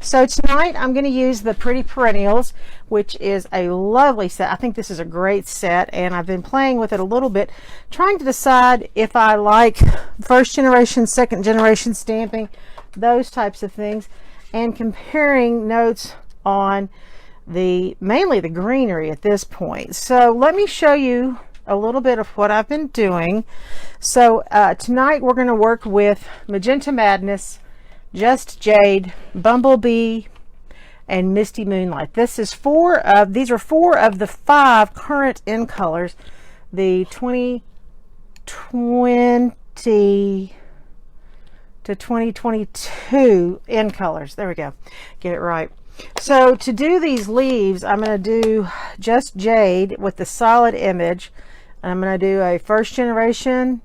So tonight I'm going to use the Pretty Perennials, which is a lovely set. I think this is a great set, and I've been playing with it a little bit, trying to decide if I like first generation, second generation stamping, those types of things, and comparing notes on mainly the greenery at this point. So let me show you a little bit of what I've been doing. So tonight we're going to work with Magenta Madness, Just Jade, Bumblebee, and Misty Moonlight. These are 4 of the 5 current in colors, the 2020 to 2022 in colors. There we go, get it right. So to do these leaves, I'm going to do Just Jade with the solid image, and I'm going to do a first generation,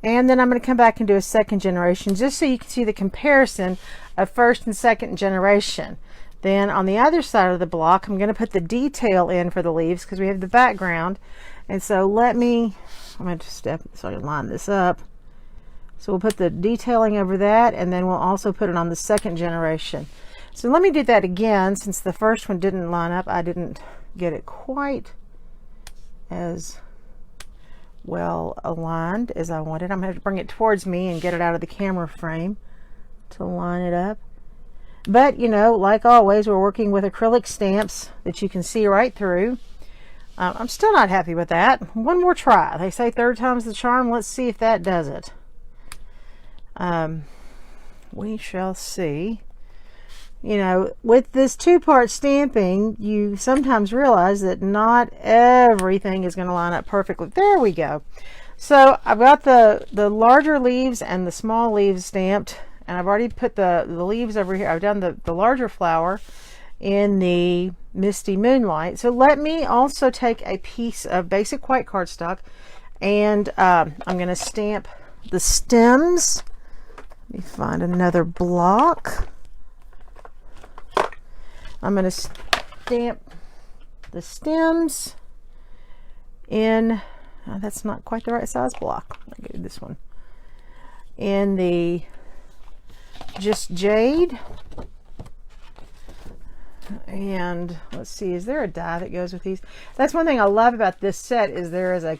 and then I'm going to come back and do a second generation, just so you can see the comparison of first and second generation. Then on the other side of the block, I'm going to put the detail in for the leaves because we have the background. And so I'm going to line this up. So we'll put the detailing over that, and then we'll also put it on the second generation. So let me do that again, since the first one didn't line up. I didn't get it quite as well aligned as I wanted. I'm going to have to bring it towards me and get it out of the camera frame to line it up. But, you know, like always, we're working with acrylic stamps that you can see right through. I'm still not happy with that. One more try. They say third time's the charm. Let's see if that does it. We shall see. You know, with this 2-part stamping, you sometimes realize that not everything is going to line up perfectly. There we go. So I've got the larger leaves and the small leaves stamped, and I've already put the leaves over here. I've done the larger flower in the Misty Moonlight. So let me also take a piece of basic white cardstock, and I'm going to stamp the stems. Let me find another block. I'm going to stamp the stems in, that's not quite the right size block. I'll get this one. In the Just Jade. And let's see, is there a die that goes with these? That's one thing I love about this set, is there is a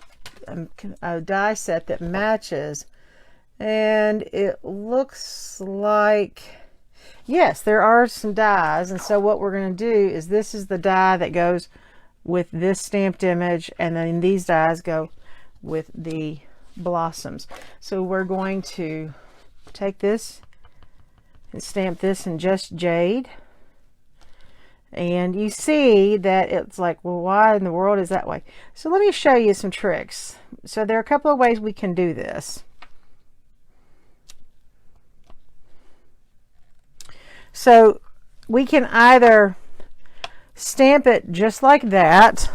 die set that matches. And it looks like, yes, there are some dies, and so what we're going to do is, this is the die that goes with this stamped image, and then these dies go with the blossoms. So we're going to take this and stamp this in Just Jade, and you see that it's like, well, why in the world is that way? So let me show you some tricks. So there are a couple of ways we can do this. So we can either stamp it just like that,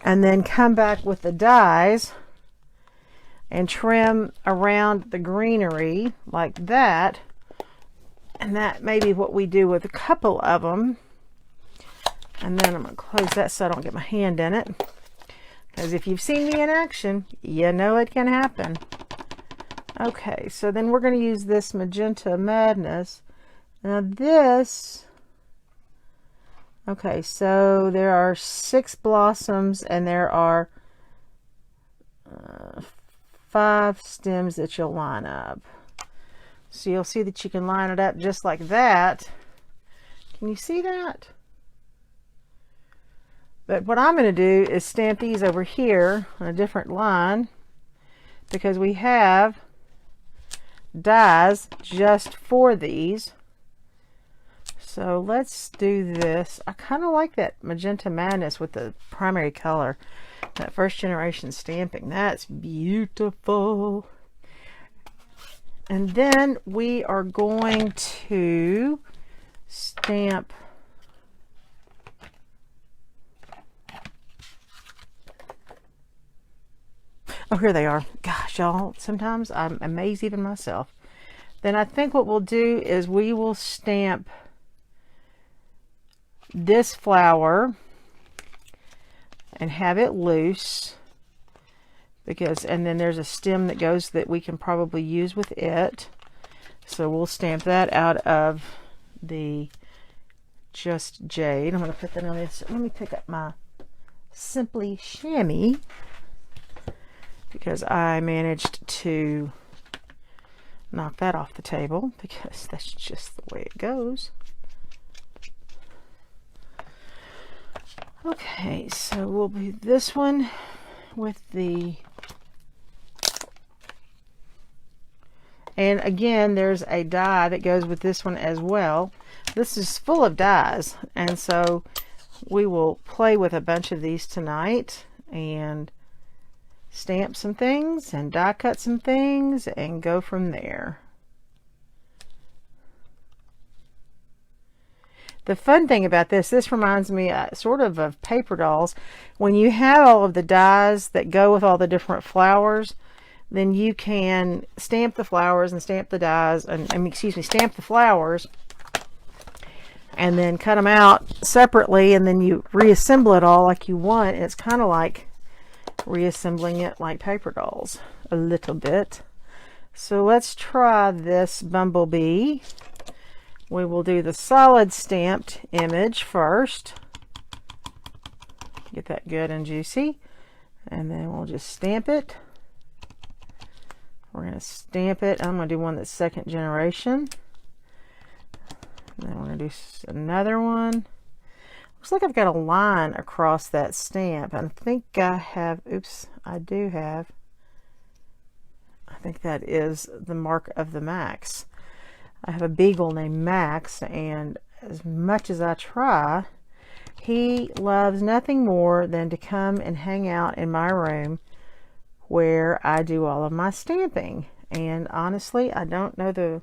and then come back with the dies and trim around the greenery like that. And that may be what we do with a couple of them. And then I'm going to close that so I don't get my hand in it, because if you've seen me in action, you know it can happen. Okay, so then we're going to use this Magenta Madness. Now this, okay, so there are 6 blossoms, and there are 5 stems that you'll line up. So you'll see that you can line it up just like that. Can you see that? But what I'm going to do is stamp these over here on a different line, because we have dies just for these. So let's do this. I kind of like that Magenta Madness with the primary color, that first generation stamping. That's beautiful. And then we are going to stamp oh, here they are. Gosh, y'all, sometimes I'm amazed even myself. Then I think what we'll do is we will stamp this flower and have it loose, because, and then there's a stem that goes that we can probably use with it. So we'll stamp that out of the Just Jade. I'm going to put that on this. Let me pick up my Simply Chamois, because I managed to knock that off the table, because that's just the way it goes. Okay, so we'll do this one with the, and again, there's a die that goes with this one as well. This is full of dies, and so we will play with a bunch of these tonight and stamp some things and die cut some things and go from there. The fun thing about this reminds me sort of paper dolls. When you have all of the dies that go with all the different flowers, then you can stamp the flowers and stamp the dies, and stamp the flowers and then cut them out separately, and then you reassemble it all like you want. And it's kind of like reassembling it like paper dolls a little bit. So let's try this Bumblebee. We will do the solid stamped image first. Get that good and juicy. And then we'll just stamp it. We're going to stamp it. I'm going to do one that's second generation. And then we're going to do another one. Looks like I've got a line across that stamp. I think I have, oops, I do have. I think that is the mark of the Max. I have a beagle named Max, and as much as I try, he loves nothing more than to come and hang out in my room where I do all of my stamping. And honestly, I don't know the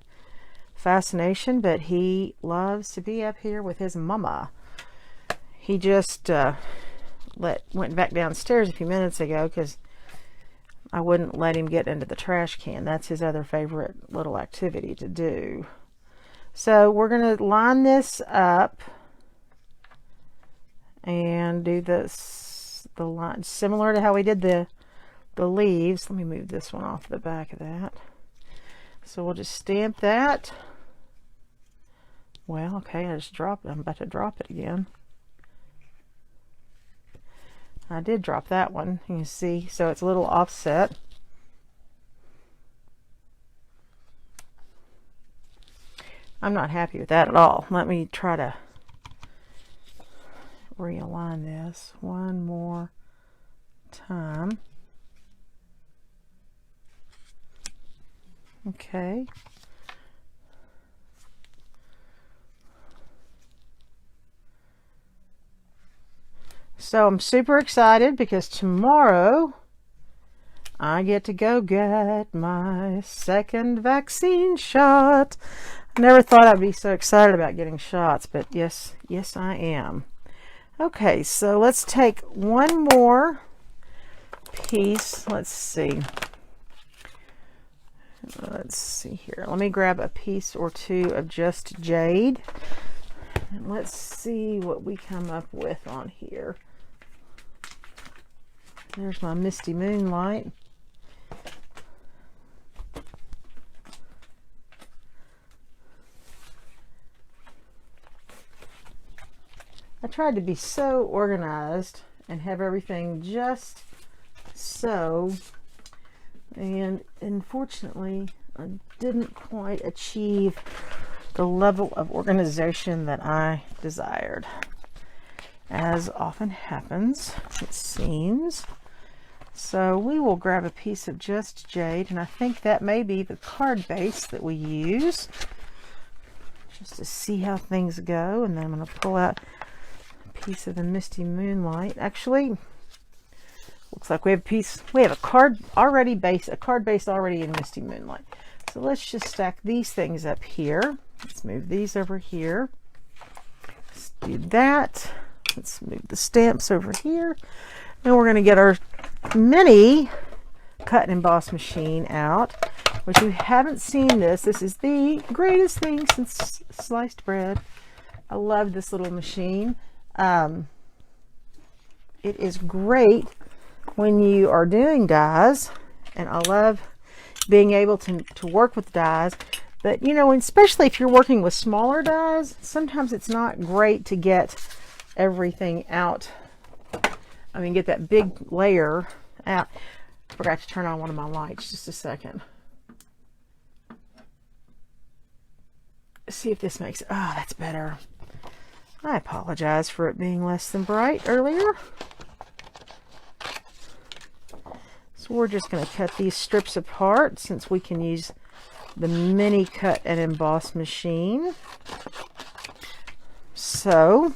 fascination, but he loves to be up here with his mama. He just went back downstairs a few minutes ago because I wouldn't let him get into the trash can. That's his other favorite little activity to do. So we're going to line this up and do this, the line similar to how we did the leaves. Let me move this one off the back of that. So we'll just stamp that. Well, okay, I just dropped it. I'm about to drop it again. I did drop that one, you can see, so it's a little offset. I'm not happy with that at all. Let me try to realign this one more time. Okay. So I'm super excited because tomorrow I get to go get my second vaccine shot. I never thought I'd be so excited about getting shots, but yes, I am. Okay, so let's take one more piece. Let's see here. Let me grab a piece or two of Just Jade, and let's see what we come up with on here. There's my Misty Moonlight. I tried to be so organized and have everything just so, and unfortunately I didn't quite achieve the level of organization that I desired, as often happens, it seems. So we will grab a piece of Just Jade, and I think that may be the card base that we use, just to see how things go. And then I'm going to pull out a piece of the Misty Moonlight. Actually, looks like we have a card base already in Misty Moonlight. So let's just stack these things up here. Let's move these over here. Let's do that. Let's move the stamps over here. Then we're going to get our mini cut and emboss machine out, which you haven't seen this. This is the greatest thing since sliced bread. I love this little machine. It is great when you are doing dies, and I love being able to work with dies, But you know, especially if you're working with smaller dies, sometimes it's not great to get everything out. I mean, get that big layer out. Forgot to turn on one of my lights. Just a second. See if this makes, oh, that's better. I apologize for it being less than bright earlier. So we're just going to cut these strips apart since we can use the mini cut and emboss machine. So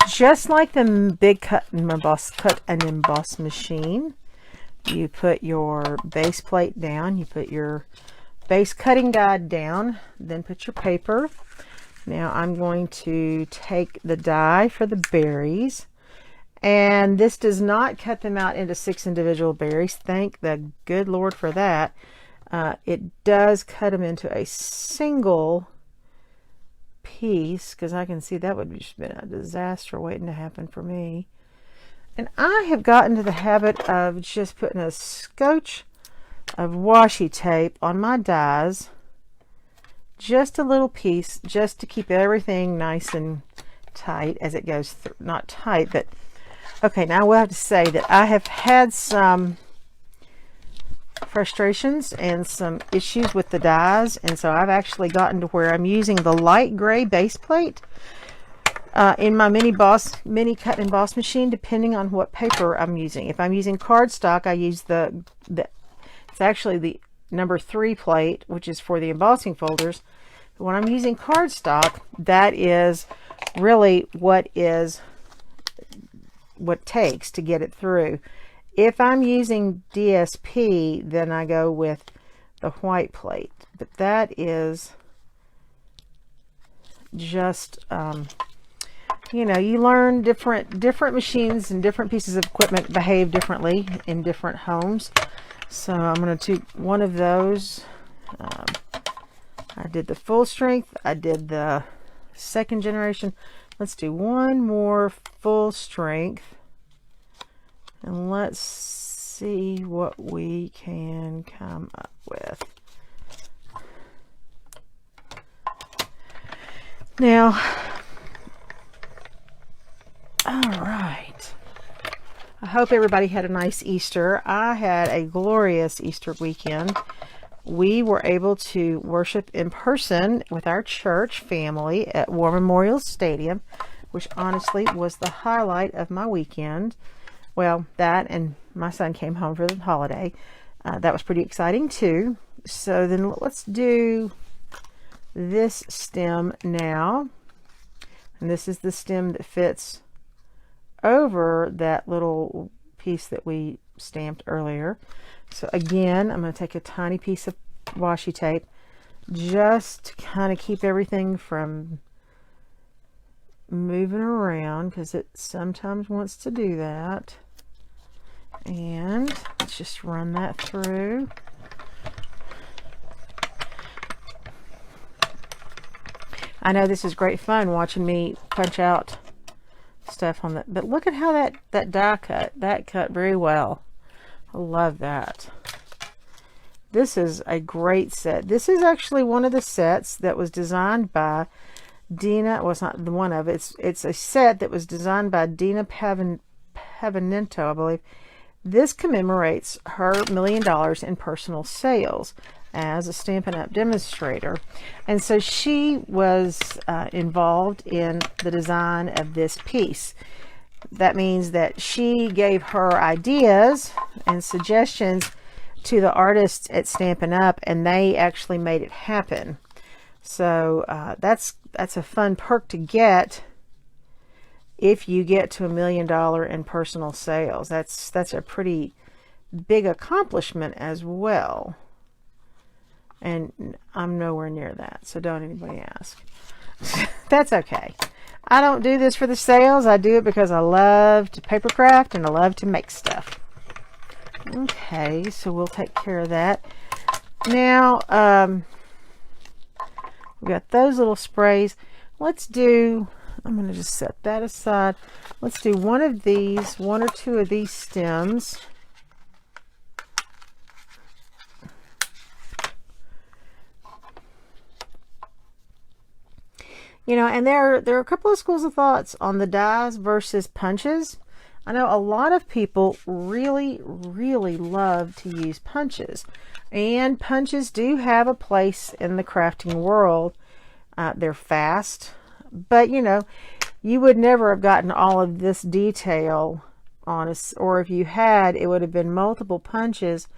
just like the big cut and emboss machine, you put your base plate down, you put your base cutting guide down, then put your paper. Now I'm going to take the die for the berries, and this does not cut them out into 6 individual berries. Thank the good Lord for that. It does cut them into a single piece, because I can see that would have just been a disaster waiting to happen for me. And I have gotten to the habit of just putting a scotch of washi tape on my dies, just a little piece, just to keep everything nice and tight as it goes through. Not tight, but okay. Now I will have to say that I have had some frustrations and some issues with the dies, and so I've actually gotten to where I'm using the light gray base plate in my mini cut and emboss machine, depending on what paper I'm using. If I'm using cardstock, I use it's actually the number 3 plate, which is for the embossing folders. But when I'm using cardstock, that is really what it takes to get it through. If I'm using DSP, then I go with the white plate. But that is just, you know, you learn different machines and different pieces of equipment behave differently in different homes. So I'm going to do one of those. I did the full strength. I did the 2nd generation. Let's do one more full strength. And let's see what we can come up with. Now, all right. I hope everybody had a nice Easter. I had a glorious Easter weekend. We were able to worship in person with our church family at War Memorial Stadium, which honestly was the highlight of my weekend. Well, that, and my son came home for the holiday. That was pretty exciting too. So then let's do this stem now. And this is the stem that fits over that little piece that we stamped earlier. So again, I'm going to take a tiny piece of washi tape just to kind of keep everything from moving around, because it sometimes wants to do that. And let's just run that through. I know this is great fun watching me punch out stuff on that, but look at how that die cut. That cut very well. I love that. This is a great set. This is actually one of the sets that was designed by Dina. Well, it's not the one of it. It's a set that was designed by Dina Pavanento, I believe. This commemorates her $1 million in personal sales as a Stampin' Up! Demonstrator. And so she was involved in the design of this piece. That means that she gave her ideas and suggestions to the artists at Stampin' Up! And they actually made it happen. So that's a fun perk to get if you get to $1 million in personal sales. That's a pretty big accomplishment as well. And I'm nowhere near that, so don't anybody ask. That's okay. I don't do this for the sales. I do it because I love to paper craft and I love to make stuff. Okay, so we'll take care of that. Now, we've got those little sprays. Let's do, I'm going to just set that aside. Let's do one of these, 1 or 2 of these stems. You know, and there are a couple of schools of thoughts on the dies versus punches. I know a lot of people really, really love to use punches. And punches do have a place in the crafting world. They're fast. But, you know, you would never have gotten all of this detail on us. Or if you had, it would have been multiple punches.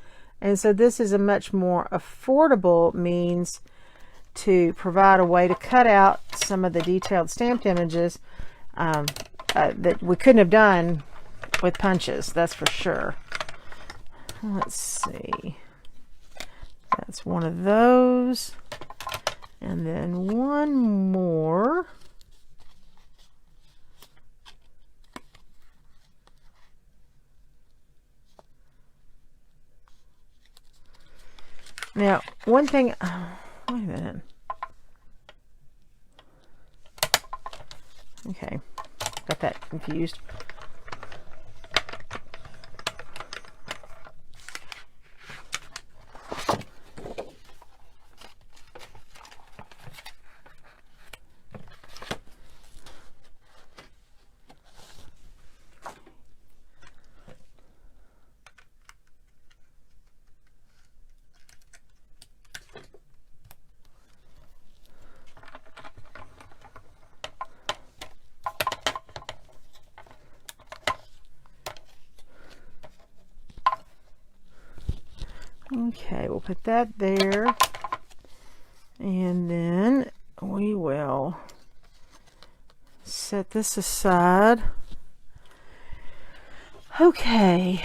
And so this is a much more affordable means to provide a way to cut out some of the detailed stamped images that we couldn't have done with punches, that's for sure. Let's see. That's one of those. And then one more. Now, one thing, wait a minute. Okay, got that confused. Okay, we'll put that there, and then we will set this aside. Okay,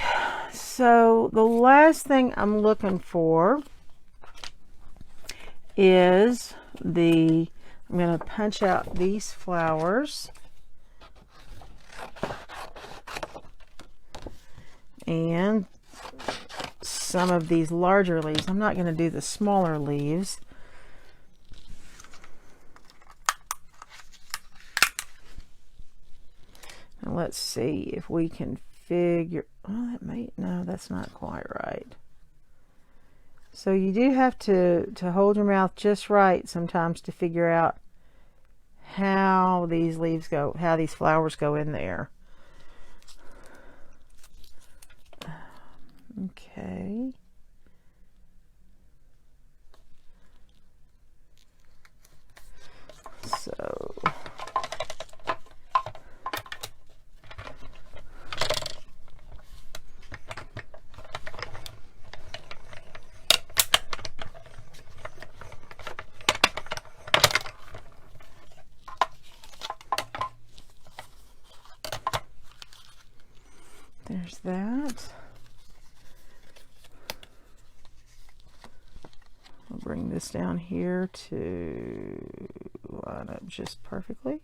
so the last thing I'm looking for is I'm going to punch out these flowers, and some of these larger leaves. I'm not going to do the smaller leaves. Now let's see if we can figure, oh, that may, no, that's not quite right. So you do have to hold your mouth just right sometimes to figure out how these leaves go, how these flowers go in there. Okay. So there's that. I'll bring this down here to line up just perfectly.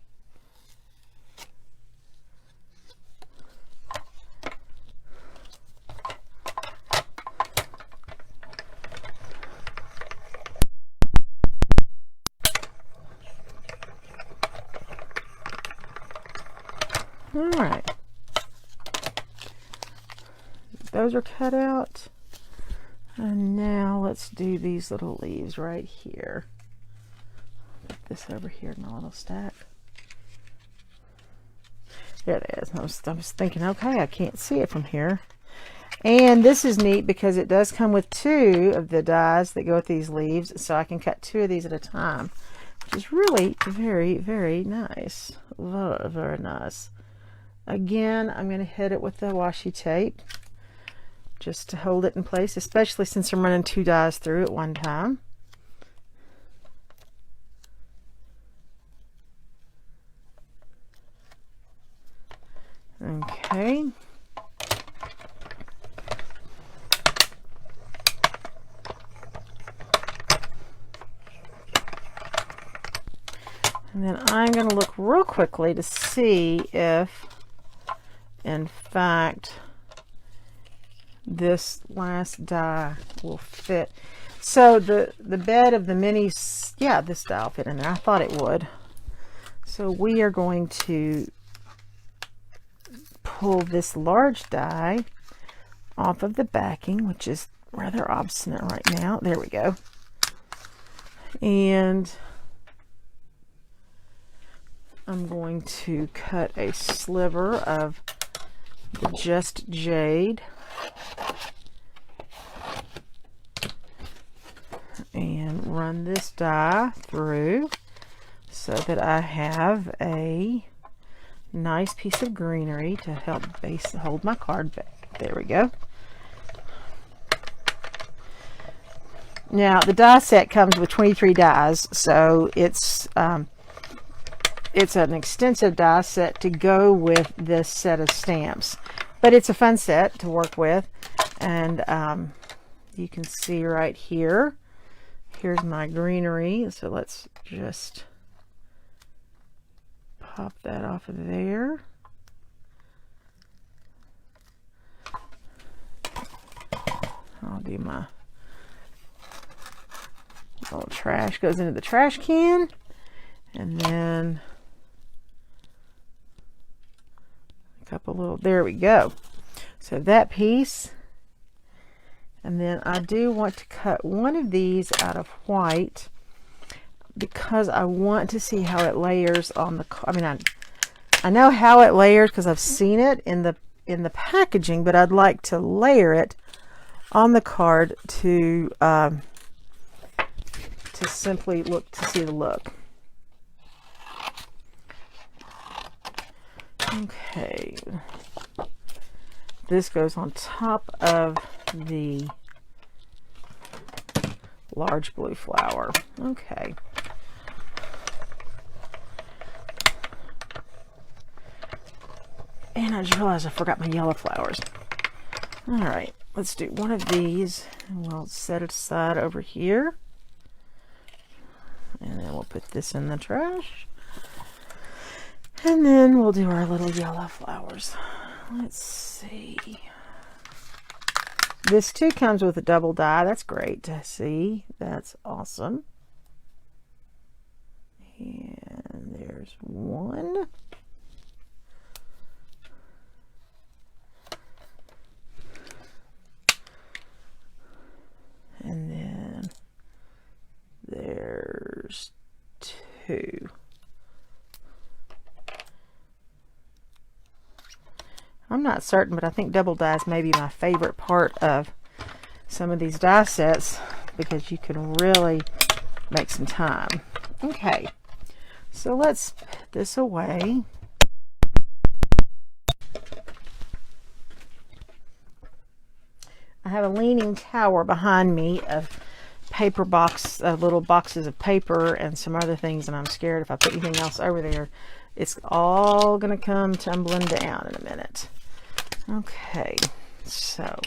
All right. Those are cut out. And now let's do these little leaves right here. Put this over here in a little stack. There it is. I was thinking, okay, I can't see it from here. And this is neat because it does come with 2 of the dies that go with these leaves, so I can cut 2 of these at a time, which is really very, very nice. Very, very nice. Again, I'm going to hit it with the washi tape, just to hold it in place, especially since I'm running 2 dies through at one time. Okay. And then I'm going to look real quickly to see if, in fact, this last die will fit. So the bed of the minis, yeah, this die will fit in there. I thought it would. So we are going to pull this large die off of the backing, which is rather obstinate right now. There we go. And I'm going to cut a sliver of the Just Jade and run this die through so that I have a nice piece of greenery to help hold my card back. There we go. Now the die set comes with 23 dies, so it's an extensive die set to go with this set of stamps, but it's a fun set to work with. And you can see right here, here's my greenery, so let's just pop that off of there. I'll do my little trash, goes into the trash can, and then a couple little, there we go. So that piece, and then I do want to cut one of these out of white because I want to see how it layers on the, I mean, I know how it layers because I've seen it in the packaging, but I'd like to layer it on the card to simply look, to see the look. Okay, this goes on top of the large blue flower. Okay. And I just realized I forgot my yellow flowers. All right, let's do one of these and we'll set it aside over here. And then we'll put this in the trash. And then we'll do our little yellow flowers. Let's see. This too comes with a double die. That's great to see. That's awesome. And there's one. And then there's two. I'm not certain, but I think double dies may be my favorite part of some of these die sets because you can really make some time. Okay, so let's put this away. I have a leaning tower behind me of paper box, little boxes of paper and some other things, and I'm scared if I put anything else over there, it's all gonna come tumbling down in a minute. Okay, so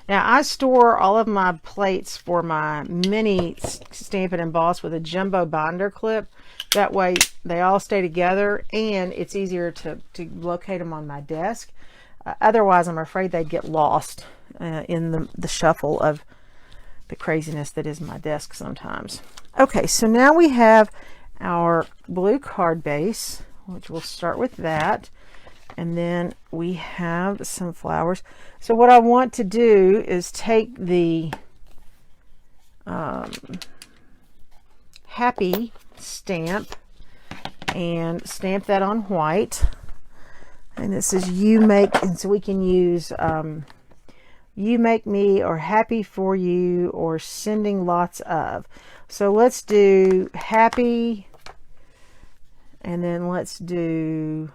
now I store all of my plates for my mini Stampin' Emboss with a jumbo binder clip. That way they all stay together and it's easier to locate them on my desk. Otherwise, I'm afraid they'd get lost in the shuffle of the craziness that is my desk sometimes. Okay, so now we have our blue card base, which we'll start with that. And then we have some flowers. So what I want to do is take the Happy stamp and stamp that on white. And this is You Make, and so we can use You Make Me or Happy For You or Sending Lots Of. So let's do Happy, and then let's do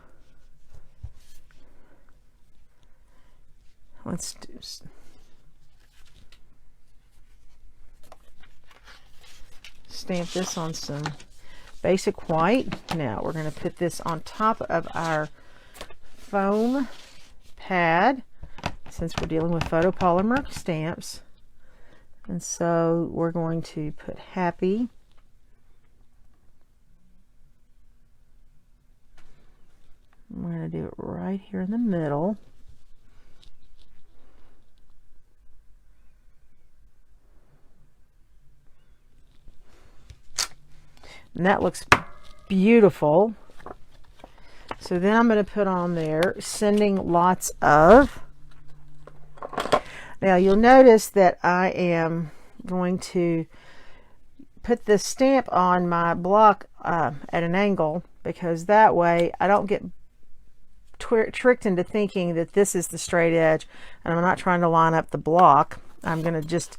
stamp this on some basic white. Now we're going to put this on top of our foam pad since we're dealing with photopolymer stamps. And so we're going to put Happy. We're going to do it right here in the middle. And that looks beautiful. So then I'm going to put on there Sending Lots Of. Now you'll notice that I am going to put the stamp on my block at an angle because that way I don't get tricked into thinking that this is the straight edge, and I'm not trying to line up the block. I'm going to just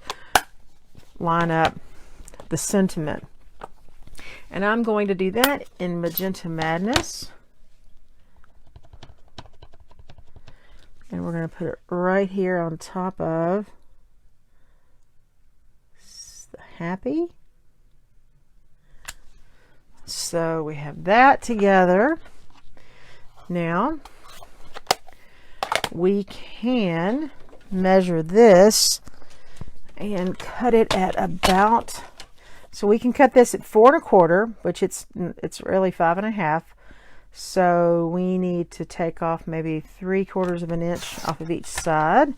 line up the sentiment, and I'm going to do that in Magenta Madness, and we're going to put it right here on top of the happy. So we have that together. Now we can measure this and cut it at about, so we can cut this at 4 1/4, which it's really 5 1/2. So we need to take off maybe 3/4 of an inch off of each side.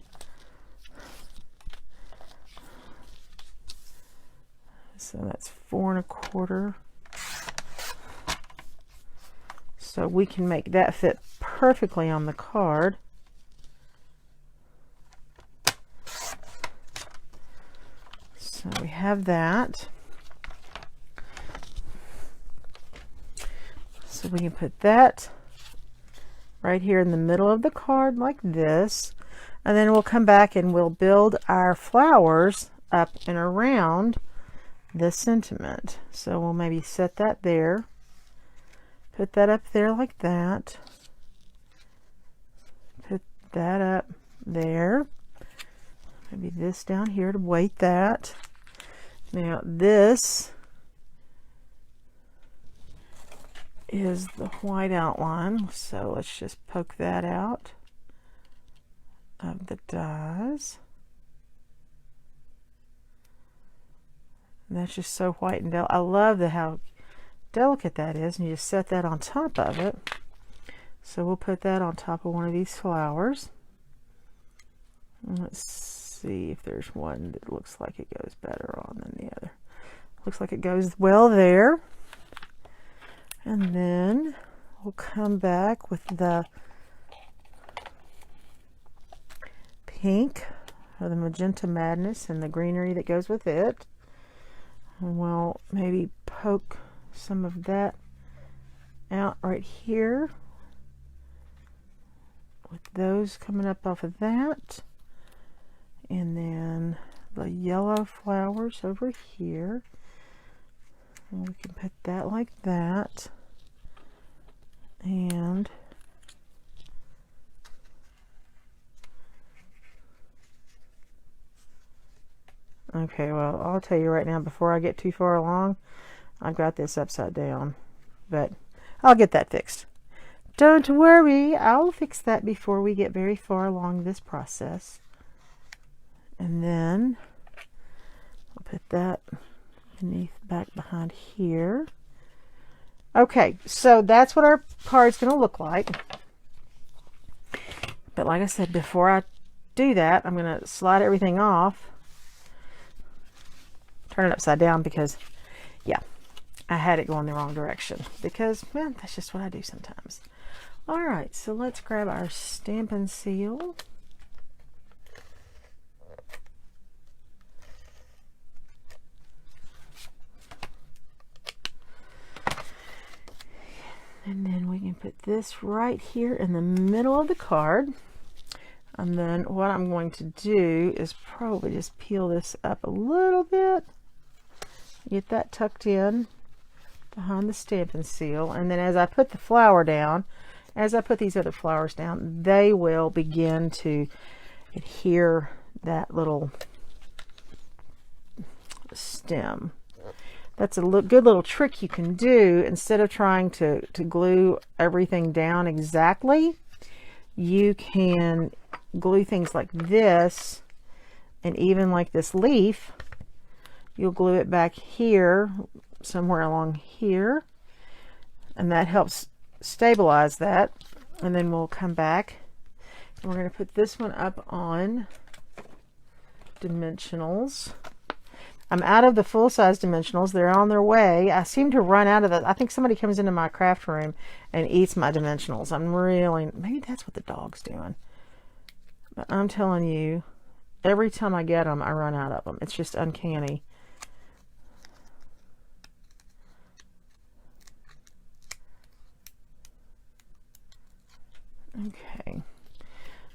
So that's 4 1/4. So we can make that fit perfectly on the card. So we have that. So we can put that right here in the middle of the card like this. And then we'll come back and we'll build our flowers up and around the sentiment. So we'll maybe set that there. Put that up there like that. Put that up there. Maybe this down here to weight that. Now this is the white outline, so let's just poke that out of the dies. And that's just so white and delicate. I love how delicate that is, and you just set that on top of it. So we'll put that on top of one of these flowers. And let's see if there's one that looks like it goes better on than the other. Looks like it goes well there. And then we'll come back with the pink or the Magenta Madness and the greenery that goes with it. And we'll maybe poke some of that out right here with those coming up off of that, and then the yellow flowers over here, and we can put that like that. And okay, well, I'll tell you right now, before I get too far along, I've got this upside down, but I'll get that fixed. Don't worry, I'll fix that before we get very far along this process. And then I'll put that beneath, back behind here. Okay, so that's what our card's going to look like. But like I said, before I do that, I'm going to slide everything off. Turn it upside down because, yeah, I had it going the wrong direction because, well, that's just what I do sometimes. All right, so let's grab our Stampin' Seal. And then we can put this right here in the middle of the card. And then what I'm going to do is probably just peel this up a little bit. Get that tucked in behind the Stampin' Seal. And then as I put the flower down, as I put these other flowers down, they will begin to adhere that little stem. That's a good little trick you can do. Instead of trying to glue everything down exactly, you can glue things like this, and even like this leaf, you'll glue it back here, somewhere along here, and that helps stabilize that. And then we'll come back and we're going to put this one up on dimensionals. I'm out of the full-size dimensionals. They're on their way. I seem to run out of that. I think somebody comes into my craft room and eats my dimensionals. I'm really, maybe that's what the dog's doing. But I'm telling you, every time I get them, I run out of them. It's just uncanny.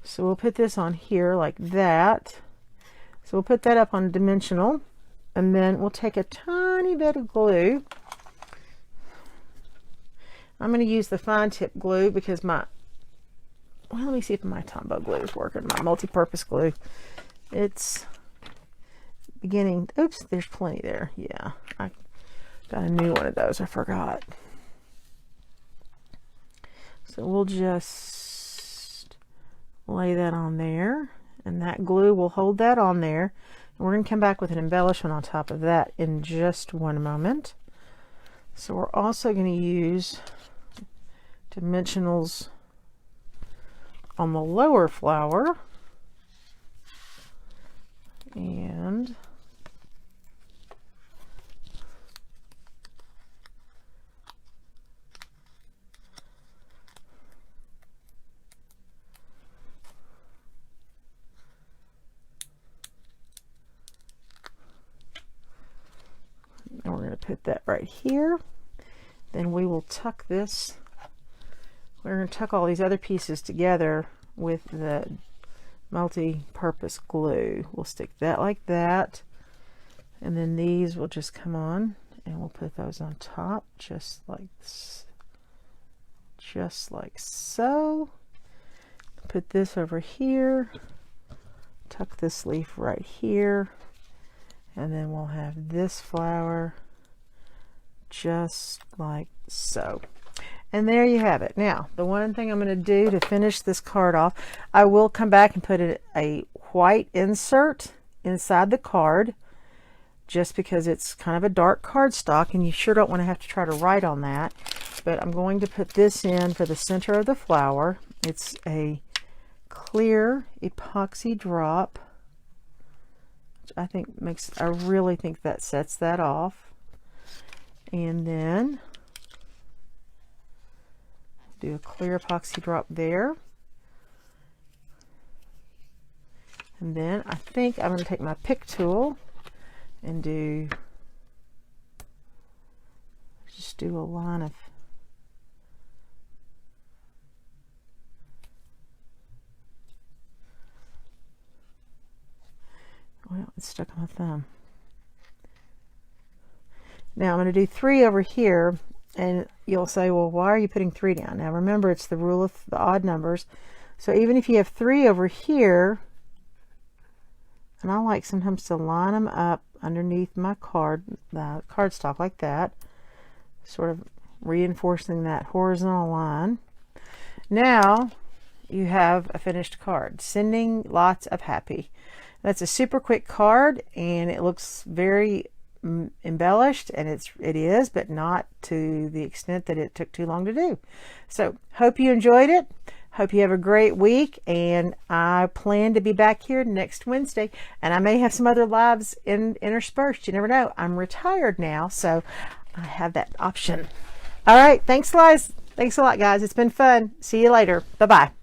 So we'll put this on here like that. So we'll put that up on dimensional, and then we'll take a tiny bit of glue. I'm going to use the fine tip glue because well, let me see if my Tombow glue is working, my multi-purpose glue. It's beginning, oops, there's plenty there. Yeah, I got a new one of those, I forgot. So we'll just lay that on there, and that glue will hold that on there. And we're going to come back with an embellishment on top of that in just one moment. So we're also going to use dimensionals on the lower flower, and we're going to put that right here. Then we will tuck this. We're going to tuck all these other pieces together with the multi-purpose glue. We'll stick that like that, and then these will just come on, and we'll put those on top just like this, just like so. Put this over here, tuck this leaf right here, and then we'll have this flower just like so. And there you have it. Now, the one thing I'm going to do to finish this card off, I will come back and put a white insert inside the card, just because it's kind of a dark cardstock and you sure don't want to have to try to write on that. But I'm going to put this in for the center of the flower. It's a clear epoxy drop, which I really think that sets that off. And then do a clear epoxy drop there. And then I think I'm going to take my pick tool and just do a line of, well, it's stuck on my thumb. Now I'm going to do 3 over here, and you'll say, well, why are you putting 3 down? Now remember, it's the rule of the odd numbers. So even if you have 3 over here, and I like sometimes to line them up underneath my cardstock like that, sort of reinforcing that horizontal line. Now you have a finished card, sending lots of happy. That's a super quick card, and it looks very embellished, and it is, but not to the extent that it took too long to do. So hope you enjoyed it. Hope you have a great week, and I plan to be back here next Wednesday, and I may have some other lives interspersed. You never know. I'm retired now, so I have that option. All right, thanks a lot, guys. It's been fun. See you later. Bye-bye.